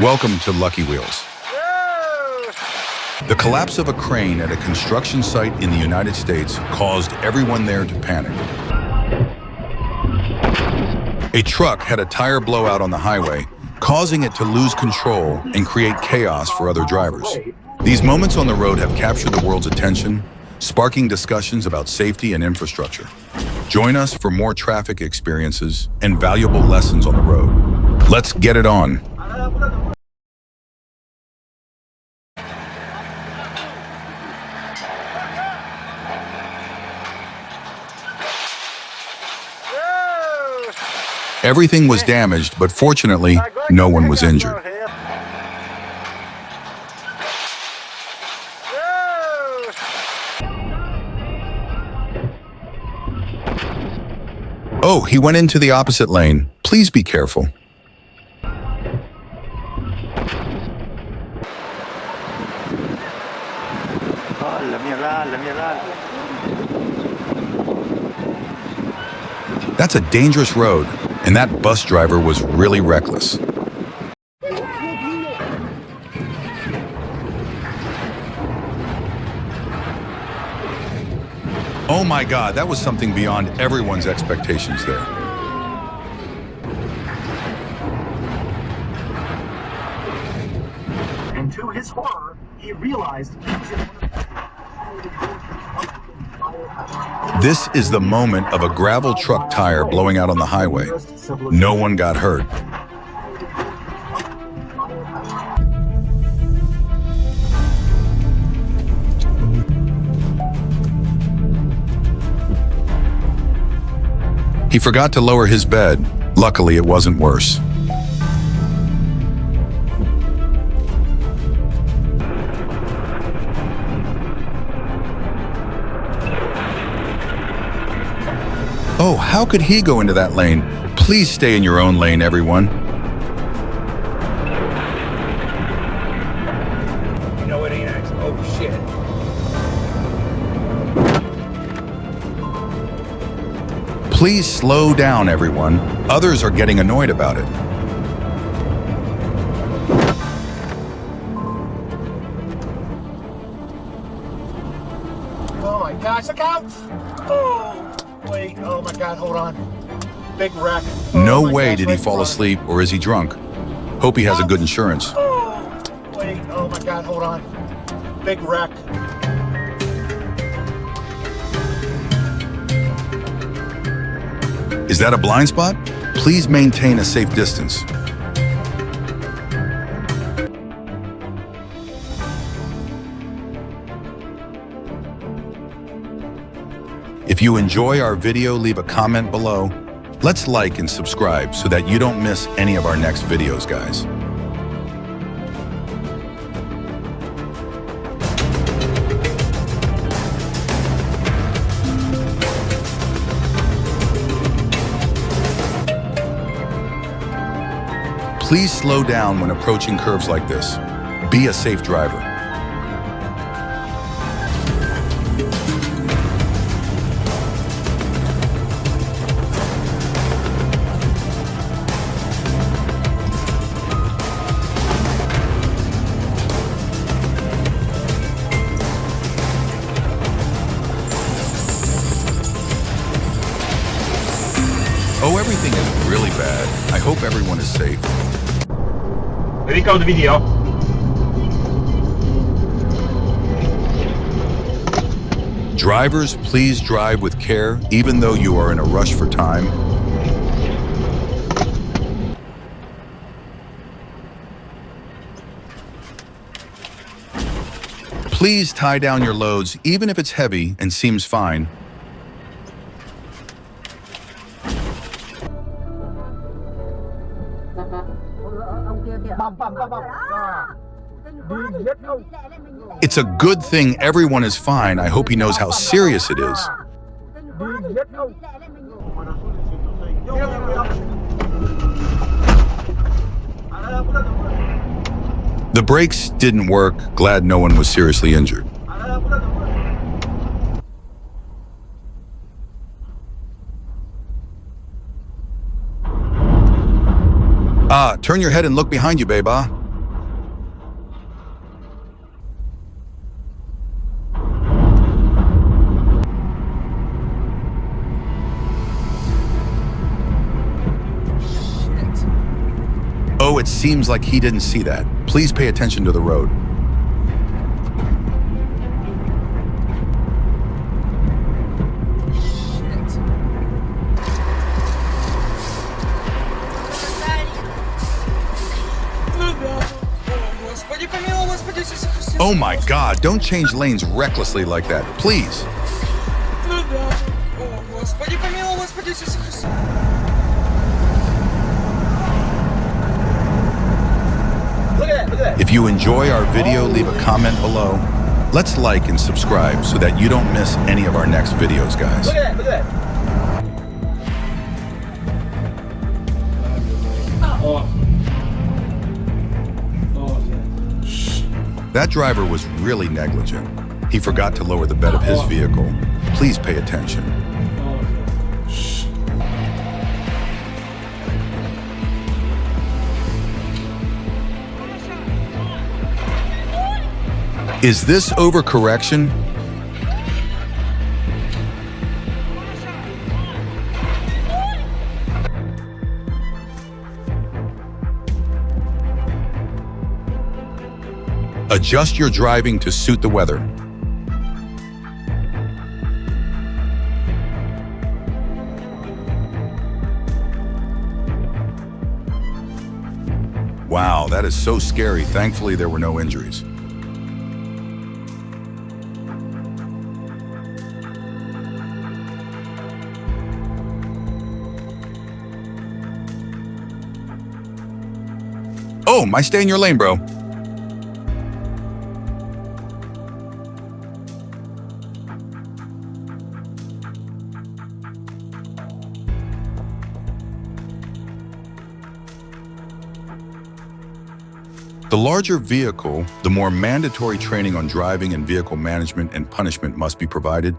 Welcome to Lucky Wheels. The collapse of a crane at a construction site in the United States caused everyone there to panic. A truck had a tire blowout on the highway, causing it to lose control and create chaos for other drivers. These moments on the road have captured the world's attention, sparking discussions about safety and infrastructure. Join us for more traffic experiences and valuable lessons on the road. Let's get it on. Everything was damaged, but fortunately, no one was injured. Oh, he went into the opposite lane. Please be careful. That's a dangerous road, and that bus driver was really reckless. Oh my God, that was something beyond everyone's expectations there. And to his horror, he realized he was in This is the moment of a gravel truck tire blowing out on the highway. No one got hurt. He forgot to lower his bed. Luckily, it wasn't worse. Oh, how could he go into that lane? Please stay in your own lane, everyone. You know it ain't actually. Oh, shit. Please slow down, everyone. Others are getting annoyed about it. Oh my gosh, look out! Oh, wait, oh my God, hold on. Big wreck. No way did he fall asleep, or is he drunk? Hope he has a good insurance. Oh, wait, oh my God, hold on. Big wreck. Is that a blind spot? Please maintain a safe distance. If you enjoy our video, leave a comment below. Let's like and subscribe so that you don't miss any of our next videos, guys. Please slow down when approaching curves like this. Be a safe driver. Oh, everything is really bad. I hope everyone is safe. Record the video. Drivers, please drive with care, even though you are in a rush for time. Please tie down your loads, even if it's heavy and seems fine. It's a good thing everyone is fine. I hope he knows how serious it is. The brakes didn't work. Glad no one was seriously injured. Turn your head and look behind you, Beba. Oh, it seems like he didn't see that. Please pay attention to the road. Oh my God, don't change lanes recklessly like that, please. If you enjoy our video, leave a comment below. Let's like and subscribe so that you don't miss any of our next videos, guys. Look at that. That driver was really negligent. He forgot to lower the bed of his vehicle. Please pay attention. Is this overcorrection? Adjust your driving to suit the weather. Wow, that is so scary. Thankfully, there were no injuries. Oh, my stay in your lane, bro. The larger vehicle, the more mandatory training on driving and vehicle management and punishment must be provided.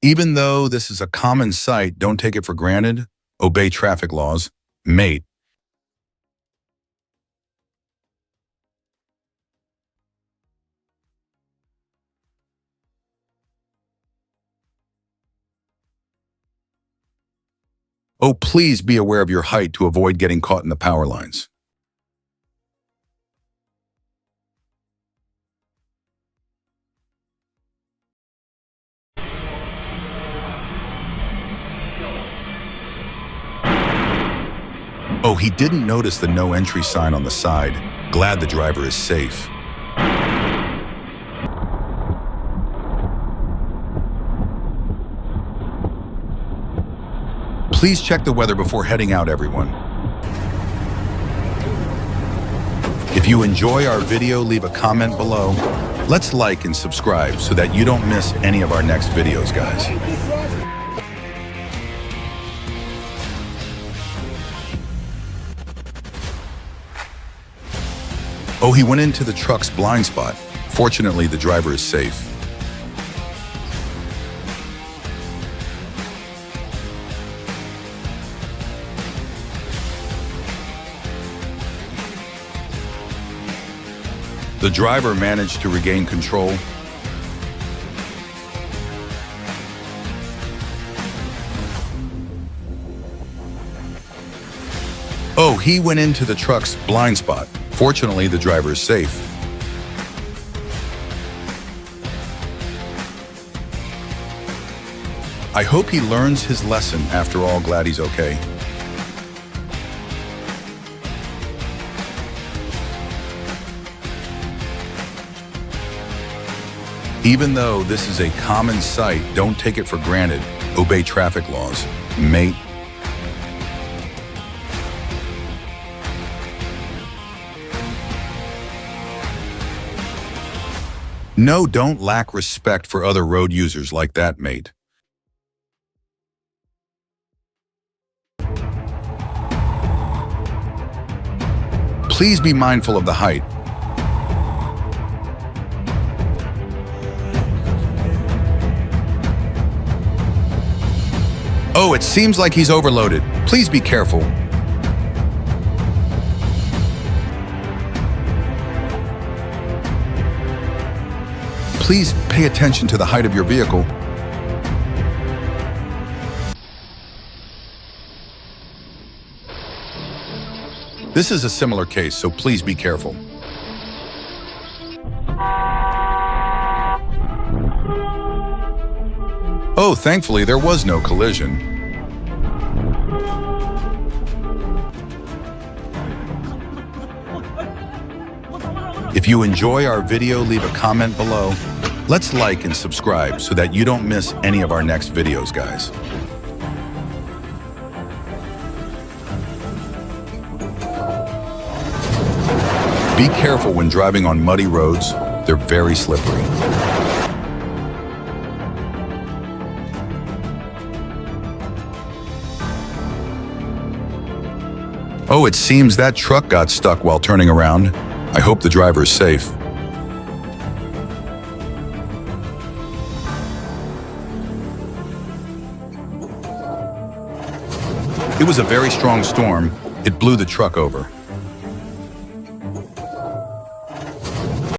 Even though this is a common sight, don't take it for granted. Obey traffic laws. Mate. Oh, please be aware of your height to avoid getting caught in the power lines. Oh, he didn't notice the no entry sign on the side. Glad the driver is safe. Please check the weather before heading out, everyone. If you enjoy our video, leave a comment below. Let's like and subscribe so that you don't miss any of our next videos, guys. Oh, he went into the truck's blind spot. Fortunately, the driver is safe. The driver managed to regain control. Oh, he went into the truck's blind spot. Fortunately, the driver is safe. I hope he learns his lesson. After all, glad he's okay. Even though this is a common sight, don't take it for granted. Obey traffic laws. Mate. No, don't lack respect for other road users like that, mate. Please be mindful of the height. Oh, it seems like he's overloaded. Please be careful. Please pay attention to the height of your vehicle. This is a similar case, so please be careful. Oh, thankfully there was no collision. If you enjoy our video, leave a comment below. Let's like and subscribe so that you don't miss any of our next videos, guys. Be careful when driving on muddy roads. They're very slippery. Oh, it seems that truck got stuck while turning around. I hope the driver is safe. It was a very strong storm. It blew the truck over.